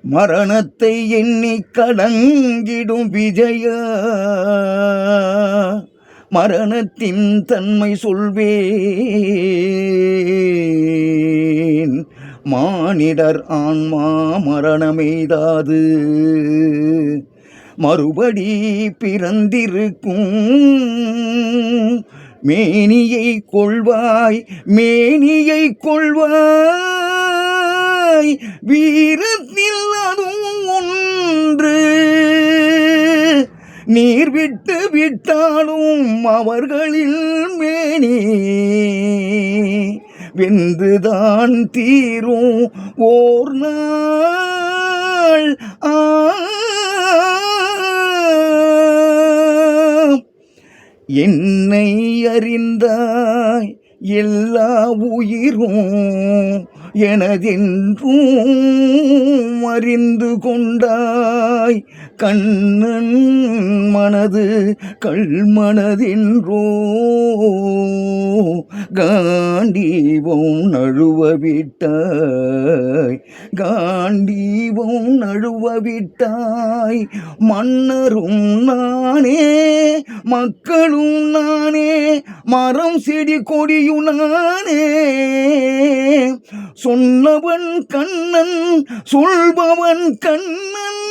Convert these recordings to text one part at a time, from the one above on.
மரணத்தை எண்ணி கலங்கிடும் விஜயா, மரணத்தின் தன்மை சொல்வேன். மானிடர் ஆன்மா மரணமெய்தாது மறுபடி பிறந்திருக்கும். மேனியை கொள்வாய், மேனியை கொள்வாய், வீரத்தில் அதுவும் ஒன்று. நீர் விட்டு விட்டாலும் அவர்களில் மேனி வென்றுதான் தீரும் ஓர் நாள். என்னை அறிந்தாய், எல்லா உயிரும் எனதென்றும் அறிந்து கொண்டாய். கண்ணன் மனது கள்மனதென்றோ காண்டீவம் நழுவ விட்டாய், காண்டீவம் நழுவ விட்டாய். மன்னரும் நானே, மக்களும் நானே, மரம் செடி கொடியும் நானே. சொன்னவன் கண்ணன், சொல்பவன் கண்ணன்.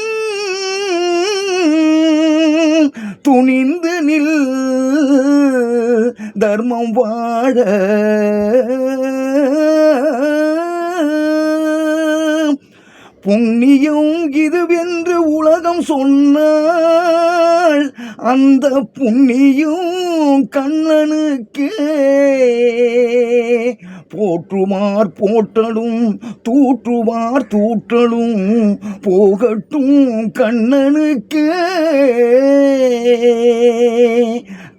துணிந்து நில், தர்மம் வாழ. புண்ணியம் இதுவென்று உலகம் சொன்னால் அந்த புண்ணியம் கண்ணனுக்கே. போற்றுமார் போற்றலும், தூற்றுவார் தூற்றலும் போகட்டும் கண்ணனுக்கே.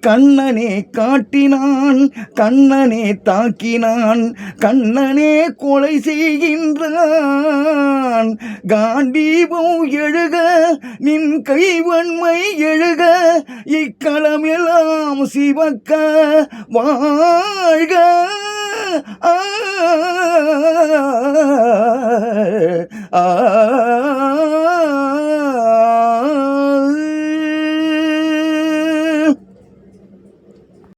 கண்ணனே காட்டினான், கண்ணனே தாக்கினான், கண்ணனே கொலை செய்கின்றான். காண்டீபம் எழுக, நின் கைவன்மை எழுக, இக்களமெல்லாம் சிவக்க வாழ்க. ஆ